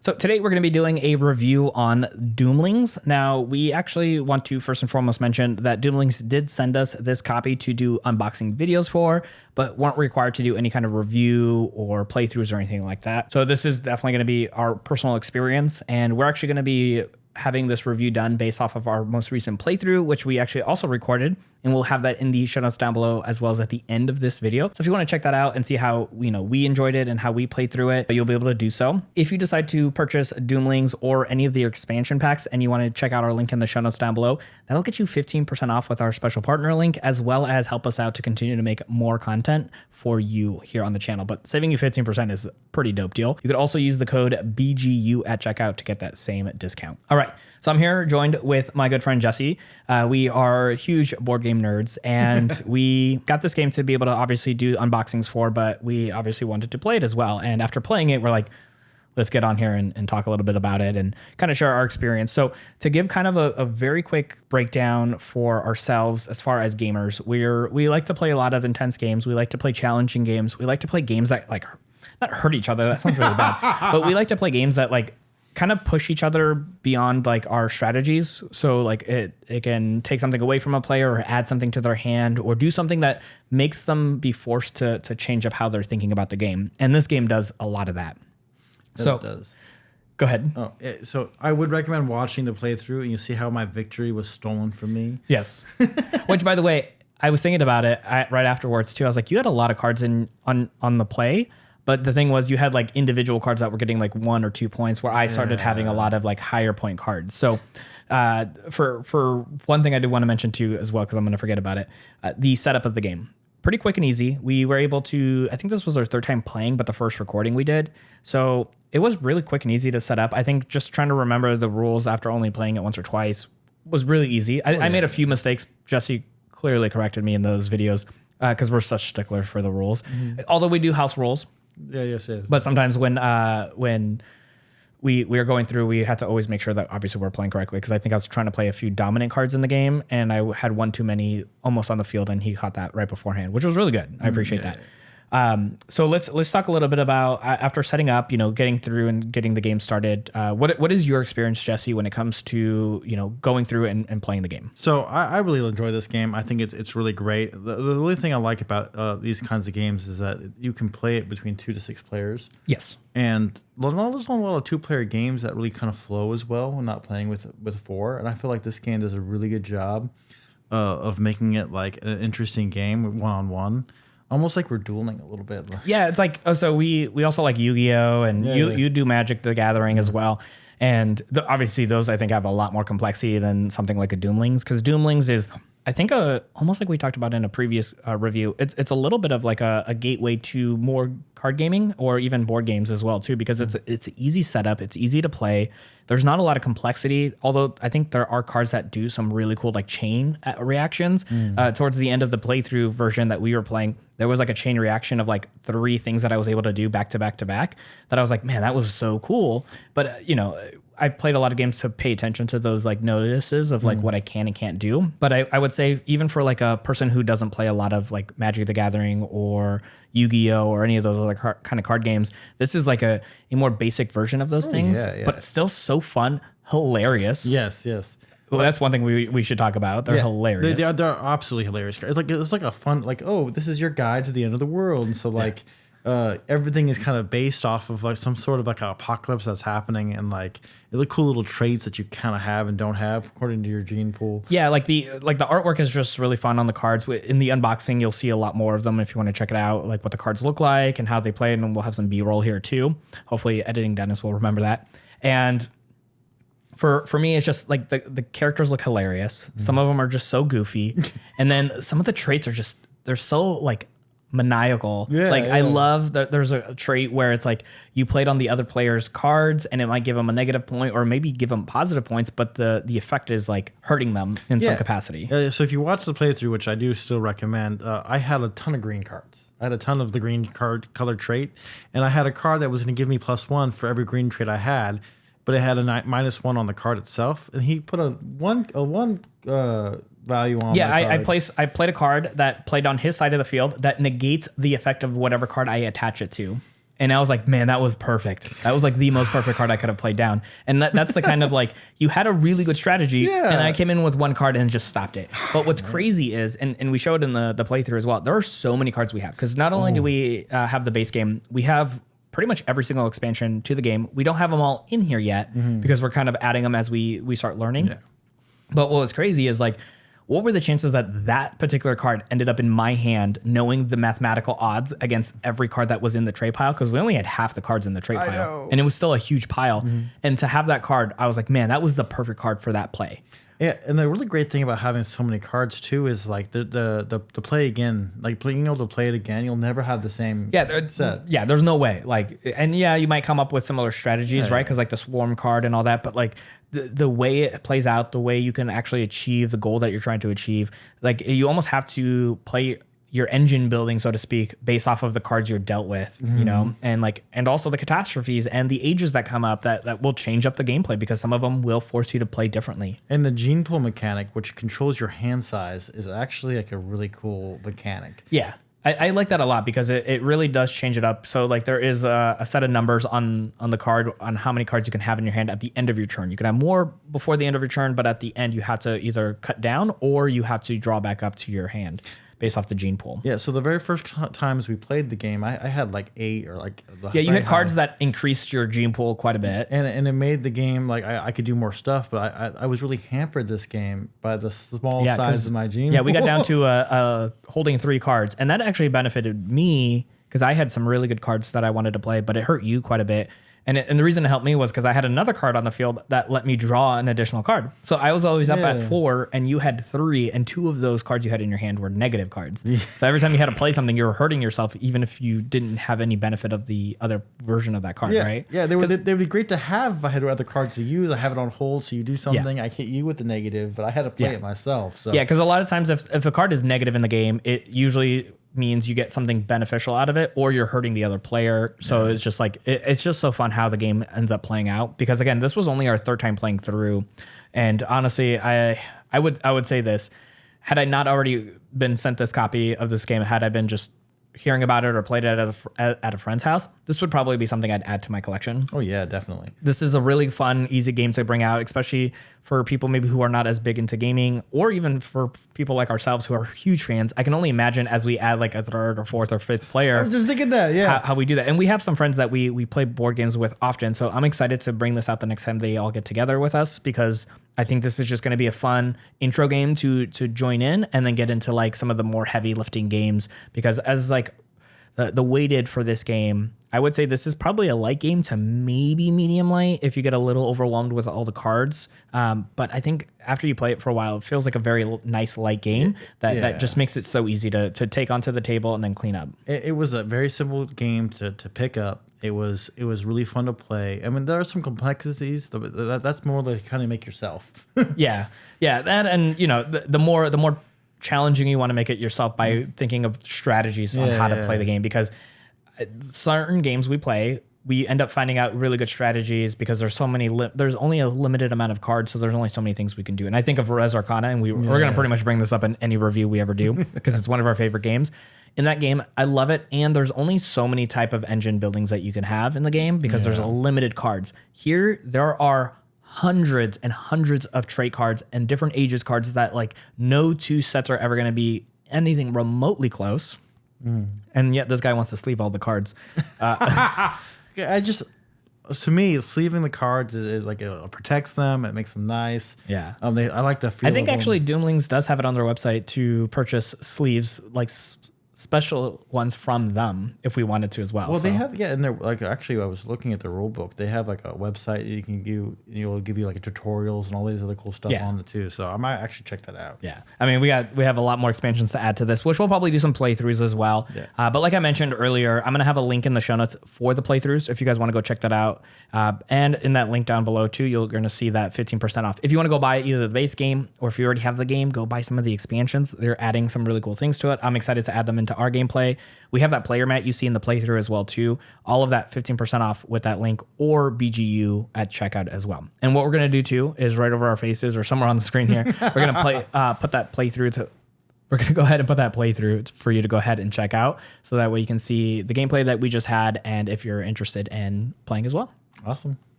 So today we're going to be doing a review on Doomlings. Now, we actually want to first and foremost mention that Doomlings did send us this copy to do unboxing videos for, but weren't required to do any kind of review or playthroughs or anything like that. So this is definitely going to be our personal experience, and we're actually going to be having this review done based off of our most recent playthrough, which we actually also recorded, and we'll have that in the show notes down below as well as at the end of this video. So if you want to check that out and see how we enjoyed it and how we played through it, you'll be able to do so. If you decide to purchase Doomlings or any of the expansion packs and you want to check out our link in the show notes down below, that'll get you 15% off with our special partner link, as well as help us out to continue to make more content for you here on the channel. But saving you 15% is a pretty dope deal. You could also use the code BGU at checkout to get that same discount. All right. So I'm here joined with my good friend Jesse. We are huge board game nerds, and we got this game to be able to obviously do unboxings for, but we obviously wanted to play it as well. And after playing it, we're like, let's get on here and talk a little bit about it and kind of share our experience. So to give kind of a very quick breakdown for ourselves as far as gamers, we like to play a lot of intense games. We like to play challenging games. We like to play games that like not hurt each other. That sounds really bad, but we like to play games that like kind of push each other beyond like our strategies. So like it can take something away from a player or add something to their hand or do something that makes them be forced to change up how they're thinking about the game. And this game does a lot of that. So it does. Go ahead. Oh, so I would recommend watching the playthrough and you see how my victory was stolen from me. Yes. Which, by the way, I was thinking about it right afterwards too. I was like, you had a lot of cards on the play. But the thing was, you had like individual cards that were getting like 1 or 2 points, where I started having a lot of like higher point cards. So for one thing I did want to mention too as well, because I'm going to forget about it, the setup of the game. Pretty quick and easy. We were able to, I think this was our third time playing, but the first recording we did. So it was really quick and easy to set up. I think just trying to remember the rules after only playing it once or twice was really easy. I made a few mistakes. Jesse clearly corrected me in those videos because we're such sticklers for the rules. Although we do house rules. Yes. But sometimes when we were going through, we had to always make sure that obviously we're playing correctly, because I think I was trying to play a few dominant cards in the game and I had one too many almost on the field, and he caught that right beforehand, which was really good. I appreciate that. So let's talk a little bit about after setting up, getting through and getting the game started. What is your experience, Jesse, when it comes to going through and playing the game? So I really enjoy this game. I think it's really great. The only thing I like about these kinds of games is that you can play it between 2 to 6 players. Yes. And there's not a lot of 2-player games that really kind of flow as well when not playing with 4. And I feel like this game does a really good job of making it like an interesting game one-on-one. Almost like we're dueling a little bit. Yeah, it's like, so we also like Yu-Gi-Oh! And you do Magic the Gathering as well. And obviously those I think have a lot more complexity than something like a Doomlings, because Doomlings is, I think, almost like we talked about in a previous review, it's a little bit of like a gateway to more card gaming or even board games as well too, because it's an easy setup, it's easy to play. There's not a lot of complexity, although I think there are cards that do some really cool like chain reactions. Towards the end of the playthrough version that we were playing, there was like a chain reaction of like 3 things that I was able to do back to back to back that I was like, man, that was so cool. But I've played a lot of games to pay attention to those like notices of like what I can and can't do. But I would say even for like a person who doesn't play a lot of like Magic the Gathering or Yu-Gi-Oh! Or any of those other kind of card games, this is like a more basic version of those things, but still so fun, hilarious. Yes. Well, that's one thing we should talk about. They're hilarious. They're absolutely hilarious. It's like a fun, like, oh, this is your guide to the end of the world. And so like everything is kind of based off of like some sort of like an apocalypse that's happening, and like the cool little traits that you kind of have and don't have according to your gene pool. Yeah, like the artwork is just really fun on the cards. In the unboxing, you'll see a lot more of them if you want to check it out, like what the cards look like and how they play, and we'll have some B-roll here too. Hopefully editing Dennis will remember that. And for me, it's just like the characters look hilarious. Some of them are just so goofy. And then some of the traits are just, they're so like maniacal. I love that there's a trait where it's like you played on the other player's cards and it might give them a negative point or maybe give them positive points, but the effect is like hurting them in some capacity. So if you watch the playthrough, which I do still recommend, I had a ton of green cards. I had a ton of the green card color trait, and I had a card that was going to give me +1 for every green trait I had, but it had a -1 on the card itself, and he put a one value on. Yeah, I played a card that played on his side of the field that negates the effect of whatever card I attach it to. And I was like, man, that was perfect. That was like the most perfect card I could have played down. And that's the kind of like, you had a really good strategy and I came in with one card and just stopped it. But what's crazy is, and we showed in the playthrough as well, there are so many cards we have. Because not only do we have the base game, we have pretty much every single expansion to the game. We don't have them all in here yet because we're kind of adding them as we start learning. Yeah. But what was crazy is like, what were the chances that that particular card ended up in my hand, knowing the mathematical odds against every card that was in the tray pile? Because we only had half the cards in the tray pile, and it was still a huge pile. And to have that card, I was like, man, that was the perfect card for that play. Yeah, and the really great thing about having so many cards too is like the play again, like being able to play it again. You'll never have the same set. Yeah, there's no way. Like, and yeah, you might come up with similar strategies, right? Because like the swarm card and all that, but like the way it plays out, the way you can actually achieve the goal that you're trying to achieve, like you almost have to play your engine building, so to speak, based off of the cards you're dealt with, you know, and also the catastrophes and the ages that come up that will change up the gameplay because some of them will force you to play differently. And the gene pool mechanic, which controls your hand size, is actually like a really cool mechanic. Yeah. I like that a lot because it really does change it up. So like there is a set of numbers on the card on how many cards you can have in your hand at the end of your turn. You can have more before the end of your turn, but at the end you have to either cut down or you have to draw back up to your hand based off the gene pool. Yeah, so the very first times we played the game, I had like 8 or like... Yeah, you had cards that increased your gene pool quite a bit. And it made the game, like, I could do more stuff, but I was really hampered this game by the small size of my gene pool. Yeah, we got down to holding 3 cards, and that actually benefited me because I had some really good cards that I wanted to play, but it hurt you quite a bit. And the reason it helped me was because I had another card on the field that let me draw an additional card. So I was always up at 4 and you had 3 and 2 of those cards you had in your hand were negative cards. Yeah. So every time you had to play something, you were hurting yourself even if you didn't have any benefit of the other version of that card, right? Yeah, they would be great to have if I had other cards to use. I have it on hold, so you do something, I hit you with the negative, but I had to play it myself. So. Yeah, because a lot of times if a card is negative in the game, it usually means you get something beneficial out of it or you're hurting the other player. So it's just like, it's just so fun how the game ends up playing out because again, this was only our 3rd time playing through. And honestly, I would say this, had I not already been sent this copy of this game, had I been just hearing about it or played it at a friend's house, this would probably be something I'd add to my collection. Oh yeah, definitely. This is a really fun, easy game to bring out, especially for people maybe who are not as big into gaming, or even for people like ourselves who are huge fans. I can only imagine as we add like a 3rd or 4th or 5th player. I'm just thinking that, how we do that. And we have some friends that we play board games with often. So I'm excited to bring this out the next time they all get together with us because I think this is just going to be a fun intro game to join in and then get into like some of the more heavy lifting games because as like the weighted for this game, I would say this is probably a light game to maybe medium light if you get a little overwhelmed with all the cards. But I think after you play it for a while, it feels like a very nice light game that just makes it so easy to take onto the table and then clean up. It was a very simple game to pick up. It was really fun to play. I mean, there are some complexities. That's more like kind of make yourself. yeah, that and you know the more challenging you want to make it yourself by thinking of strategies on how to play the game because certain games we play we end up finding out really good strategies because there's so many there's only a limited amount of cards so there's only so many things we can do and I think of Res Arcana and we're going to pretty much bring this up in any review we ever do because it's one of our favorite games. In that game I love it and there's only so many type of engine buildings that you can have in the game because there's limited cards. Here there are hundreds and hundreds of trait cards and different ages cards that like no 2 sets are ever going to be anything remotely close. And yet this guy wants to sleeve all the cards. To me, sleeving the cards is like it protects them. It makes them nice. Yeah. I like the feel. I think actually Doomlings does have it on their website to purchase sleeves like special ones from them if we wanted to as well. Well, they have and they're like actually I was looking at the rule book. They have like a website you can do. It'll give you like tutorials and all these other cool stuff on it too. So I might actually check that out. Yeah, I mean we have a lot more expansions to add to this, which we'll probably do some playthroughs as well. Yeah. But like I mentioned earlier, I'm gonna have a link in the show notes for the playthroughs if you guys want to go check that out. And in that link down below too, you're gonna see that 15% off. If you want to go buy either the base game or if you already have the game, go buy some of the expansions. They're adding some really cool things to it. I'm excited to add them into our gameplay. We have that player mat you see in the playthrough as well too. All of that 15% off with that link or BGU at checkout as well. And what we're gonna do too is right over our faces or somewhere on the screen here, we're gonna put that playthrough we're going to go ahead and put that playthrough for you to go ahead and check out. So that way you can see the gameplay that we just had and if you're interested in playing as well. Awesome.